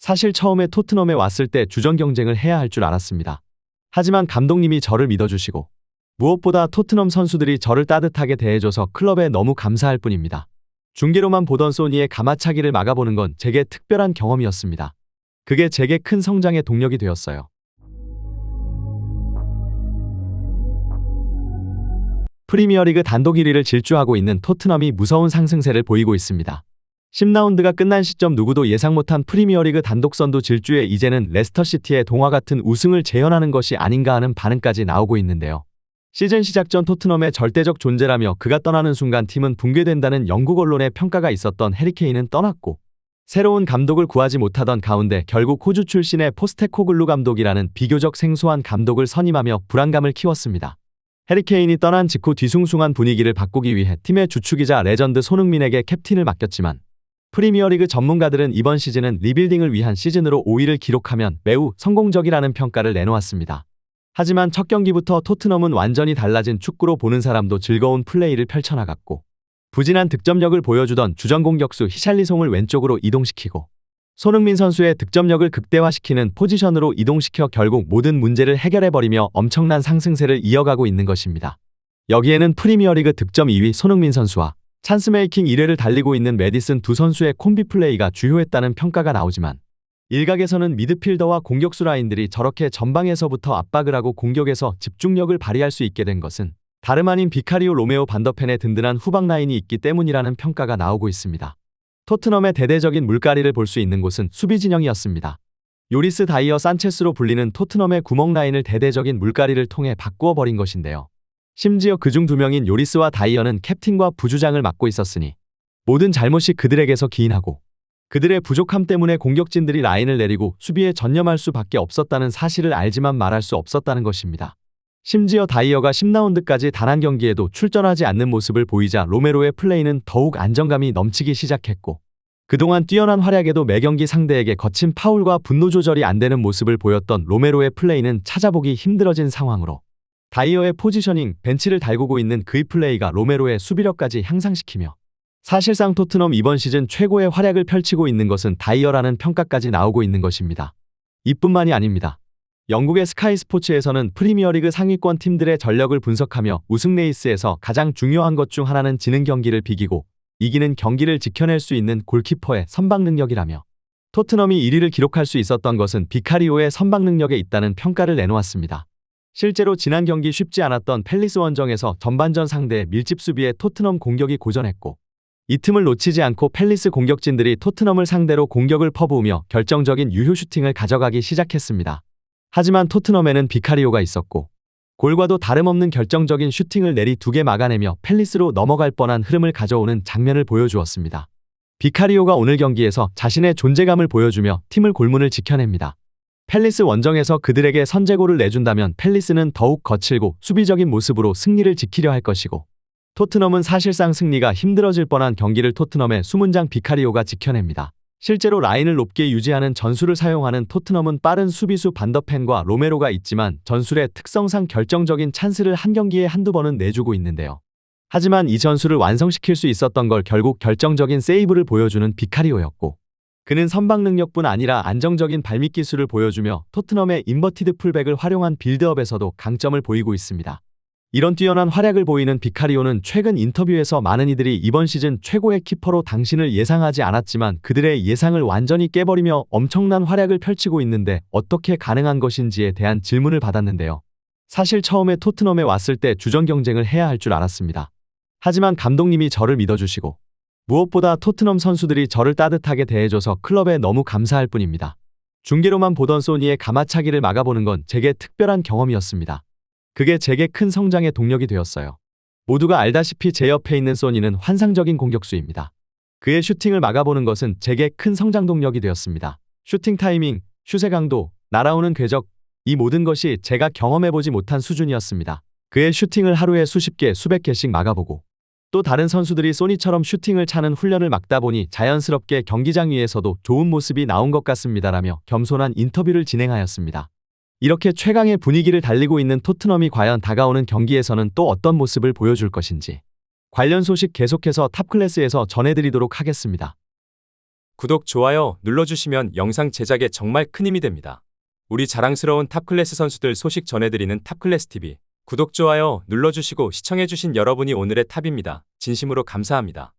사실 처음에 토트넘에 왔을 때 주전 경쟁을 해야 할 줄 알았습니다. 하지만 감독님이 저를 믿어주시고 무엇보다 토트넘 선수들이 저를 따뜻하게 대해줘서 클럽에 너무 감사할 뿐입니다. 중계로만 보던 소니의 가마차기를 막아보는 건 제게 특별한 경험이었습니다. 그게 제게 큰 성장의 동력이 되었어요. 프리미어리그 단독 1위를 질주하고 있는 토트넘이 무서운 상승세를 보이고 있습니다. 10라운드가 끝난 시점 누구도 예상 못한 프리미어리그 단독 선두 질주에 이제는 레스터시티의 동화 같은 우승을 재현하는 것이 아닌가 하는 반응까지 나오고 있는데요. 시즌 시작 전 토트넘의 절대적 존재라며 그가 떠나는 순간 팀은 붕괴된다는 영국 언론의 평가가 있었던 해리케인은 떠났고 새로운 감독을 구하지 못하던 가운데 결국 호주 출신의 포스테코글루 감독이라는 비교적 생소한 감독을 선임하며 불안감을 키웠습니다. 해리케인이 떠난 직후 뒤숭숭한 분위기를 바꾸기 위해 팀의 주축이자 레전드 손흥민에게 캡틴을 맡겼지만 프리미어리그 전문가들은 이번 시즌은 리빌딩을 위한 시즌으로 5위를 기록하면 매우 성공적이라는 평가를 내놓았습니다. 하지만 첫 경기부터 토트넘은 완전히 달라진 축구로 보는 사람도 즐거운 플레이를 펼쳐나갔고 부진한 득점력을 보여주던 주전 공격수 히샬리송을 왼쪽으로 이동시키고 손흥민 선수의 득점력을 극대화시키는 포지션으로 이동시켜 결국 모든 문제를 해결해버리며 엄청난 상승세를 이어가고 있는 것입니다. 여기에는 프리미어리그 득점 2위 손흥민 선수와 찬스메이킹 1회를 달리고 있는 메디슨 두 선수의 콤비 플레이가 주요했다는 평가가 나오지만 일각에서는 미드필더와 공격수 라인들이 저렇게 전방에서부터 압박을 하고 공격에서 집중력을 발휘할 수 있게 된 것은 다름 아닌 비카리오 로메오 반더펜의 든든한 후방 라인이 있기 때문이라는 평가가 나오고 있습니다. 토트넘의 대대적인 물갈이를 볼 수 있는 곳은 수비 진영이었습니다. 요리스 다이어 산체스로 불리는 토트넘의 구멍 라인을 대대적인 물갈이를 통해 바꾸어 버린 것인데요. 심지어 그중 두 명인 요리스와 다이어는 캡틴과 부주장을 맡고 있었으니 모든 잘못이 그들에게서 기인하고 그들의 부족함 때문에 공격진들이 라인을 내리고 수비에 전념할 수밖에 없었다는 사실을 알지만 말할 수 없었다는 것입니다. 심지어 다이어가 10라운드까지 단 한 경기에도 출전하지 않는 모습을 보이자 로메로의 플레이는 더욱 안정감이 넘치기 시작했고 그동안 뛰어난 활약에도 매경기 상대에게 거친 파울과 분노 조절이 안 되는 모습을 보였던 로메로의 플레이는 찾아보기 힘들어진 상황으로 다이어의 포지셔닝, 벤치를 달구고 있는 그의 플레이가 로메로의 수비력까지 향상시키며 사실상 토트넘 이번 시즌 최고의 활약을 펼치고 있는 것은 다이어라는 평가까지 나오고 있는 것입니다. 이뿐만이 아닙니다. 영국의 스카이 스포츠에서는 프리미어리그 상위권 팀들의 전력을 분석하며 우승 레이스에서 가장 중요한 것 중 하나는 지는 경기를 비기고 이기는 경기를 지켜낼 수 있는 골키퍼의 선방 능력이라며 토트넘이 1위를 기록할 수 있었던 것은 비카리오의 선방 능력에 있다는 평가를 내놓았습니다. 실제로 지난 경기 쉽지 않았던 팰리스 원정에서 전반전 상대의 밀집 수비에 토트넘 공격이 고전했고 이 틈을 놓치지 않고 팰리스 공격진들이 토트넘을 상대로 공격을 퍼부으며 결정적인 유효 슈팅을 가져가기 시작했습니다. 하지만 토트넘에는 비카리오가 있었고 골과도 다름없는 결정적인 슈팅을 내리 2개 막아내며 팰리스로 넘어갈 뻔한 흐름을 가져오는 장면을 보여주었습니다. 비카리오가 오늘 경기에서 자신의 존재감을 보여주며 팀을 골문을 지켜냅니다. 팰리스 원정에서 그들에게 선제골을 내준다면 팰리스는 더욱 거칠고 수비적인 모습으로 승리를 지키려 할 것이고 토트넘은 사실상 승리가 힘들어질 뻔한 경기를 토트넘의 수문장 비카리오가 지켜냅니다. 실제로 라인을 높게 유지하는 전술을 사용하는 토트넘은 빠른 수비수 반더펜과 로메로가 있지만 전술의 특성상 결정적인 찬스를 한 경기에 한두 번은 내주고 있는데요. 하지만 이 전술을 완성시킬 수 있었던 걸 결국 결정적인 세이브를 보여주는 비카리오였고 그는 선방 능력뿐 아니라 안정적인 발밑 기술을 보여주며 토트넘의 인버티드 풀백을 활용한 빌드업에서도 강점을 보이고 있습니다. 이런 뛰어난 활약을 보이는 비카리오는 최근 인터뷰에서 많은 이들이 이번 시즌 최고의 키퍼로 당신을 예상하지 않았지만 그들의 예상을 완전히 깨버리며 엄청난 활약을 펼치고 있는데 어떻게 가능한 것인지에 대한 질문을 받았는데요. 사실 처음에 토트넘에 왔을 때 주전 경쟁을 해야 할 줄 알았습니다. 하지만 감독님이 저를 믿어주시고 무엇보다 토트넘 선수들이 저를 따뜻하게 대해줘서 클럽에 너무 감사할 뿐입니다. 중계로만 보던 소니의 가마차기를 막아보는 건 제게 특별한 경험이었습니다. 그게 제게 큰 성장의 동력이 되었어요. 모두가 알다시피 제 옆에 있는 소니는 환상적인 공격수입니다. 그의 슈팅을 막아보는 것은 제게 큰 성장 동력이 되었습니다. 슈팅 타이밍, 슛의 강도, 날아오는 궤적, 이 모든 것이 제가 경험해보지 못한 수준이었습니다. 그의 슈팅을 하루에 수십 개, 수백 개씩 막아보고 또 다른 선수들이 소니처럼 슈팅을 차는 훈련을 막다 보니 자연스럽게 경기장 위에서도 좋은 모습이 나온 것 같습니다라며 겸손한 인터뷰를 진행하였습니다. 이렇게 최강의 분위기를 달리고 있는 토트넘이 과연 다가오는 경기에서는 또 어떤 모습을 보여줄 것인지 관련 소식 계속해서 탑클래스에서 전해드리도록 하겠습니다. 구독, 좋아요 눌러주시면 영상 제작에 정말 큰 힘이 됩니다. 우리 자랑스러운 탑클래스 선수들 소식 전해드리는 탑클래스TV. 구독, 좋아요 눌러주시고 시청해주신 여러분이 오늘의 탑입니다. 진심으로 감사합니다.